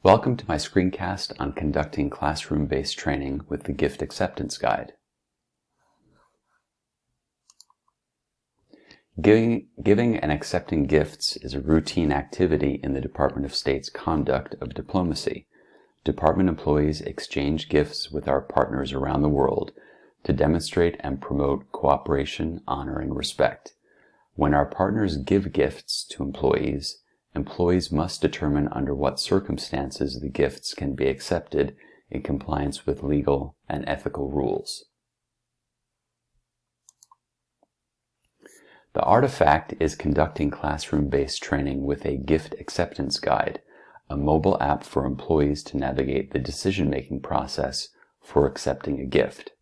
Welcome to my screencast on conducting classroom-based training with the Gift Acceptance Guide. Giving and accepting gifts is a routine activity in the Department of State's conduct of diplomacy. Department employees exchange gifts with our partners around the world to demonstrate and promote cooperation, honor, and respect. When our partners give gifts to employees must determine under what circumstances the gifts can be accepted in compliance with legal and ethical rules. The artifact is conducting classroom-based training with a Gift Acceptance Guide, a mobile app for employees to navigate the decision-making process for accepting a gift.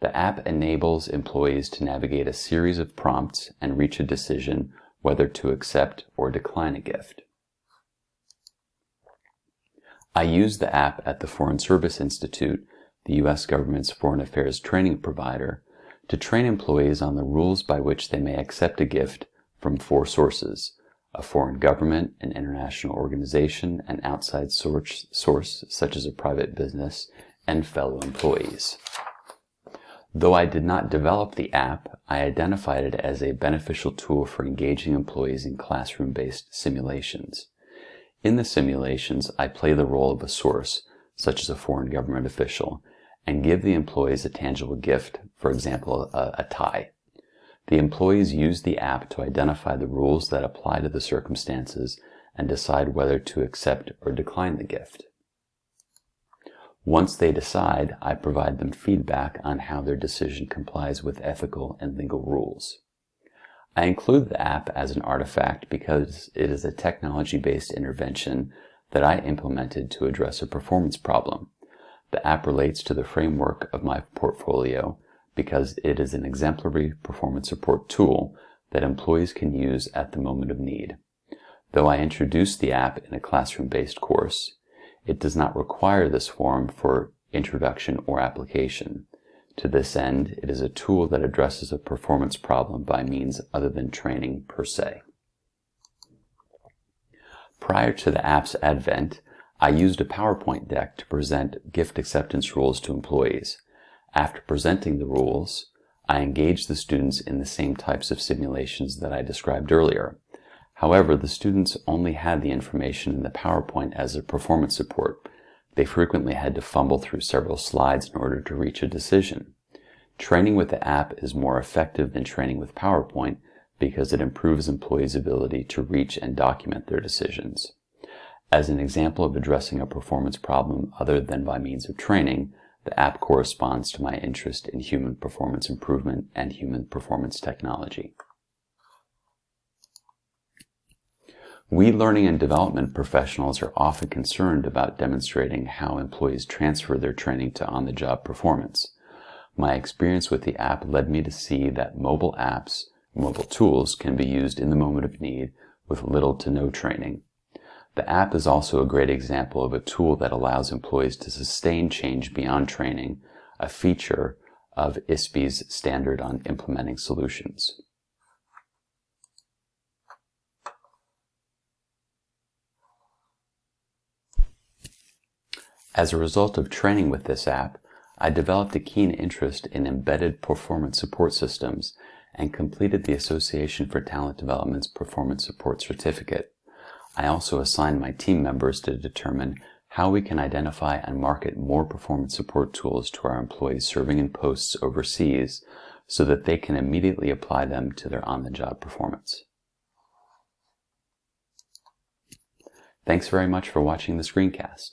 The app enables employees to navigate a series of prompts and reach a decision whether to accept or decline a gift. I use the app at the Foreign Service Institute, the U.S. government's foreign affairs training provider, to train employees on the rules by which they may accept a gift from 4 sources: a foreign government, an international organization, an outside source such as a private business, and fellow employees. Though I did not develop the app, I identified it as a beneficial tool for engaging employees in classroom-based simulations. In the simulations, I play the role of a source, such as a foreign government official, and give the employees a tangible gift, for example, a tie. The employees use the app to identify the rules that apply to the circumstances and decide whether to accept or decline the gift. Once they decide, I provide them feedback on how their decision complies with ethical and legal rules. I include the app as an artifact because it is a technology-based intervention that I implemented to address a performance problem. The app relates to the framework of my portfolio because it is an exemplary performance support tool that employees can use at the moment of need. Though I introduced the app in a classroom-based course, it does not require this form for introduction or application. To this end, it is a tool that addresses a performance problem by means other than training per se. Prior to the app's advent, I used a PowerPoint deck to present gift acceptance rules to employees. After presenting the rules, I engaged the students in the same types of simulations that I described earlier. However, the students only had the information in the PowerPoint as a performance support. They frequently had to fumble through several slides in order to reach a decision. Training with the app is more effective than training with PowerPoint because it improves employees' ability to reach and document their decisions. As an example of addressing a performance problem other than by means of training, the app corresponds to my interest in human performance improvement and human performance technology. We learning and development professionals are often concerned about demonstrating how employees transfer their training to on-the-job performance. My experience with the app led me to see that mobile tools can be used in the moment of need with little to no training. The app is also a great example of a tool that allows employees to sustain change beyond training, a feature of ISBE's standard on implementing solutions. As a result of training with this app, I developed a keen interest in embedded performance support systems and completed the Association for Talent Development's Performance Support Certificate. I also assigned my team members to determine how we can identify and market more performance support tools to our employees serving in posts overseas so that they can immediately apply them to their on-the-job performance. Thanks very much for watching the screencast.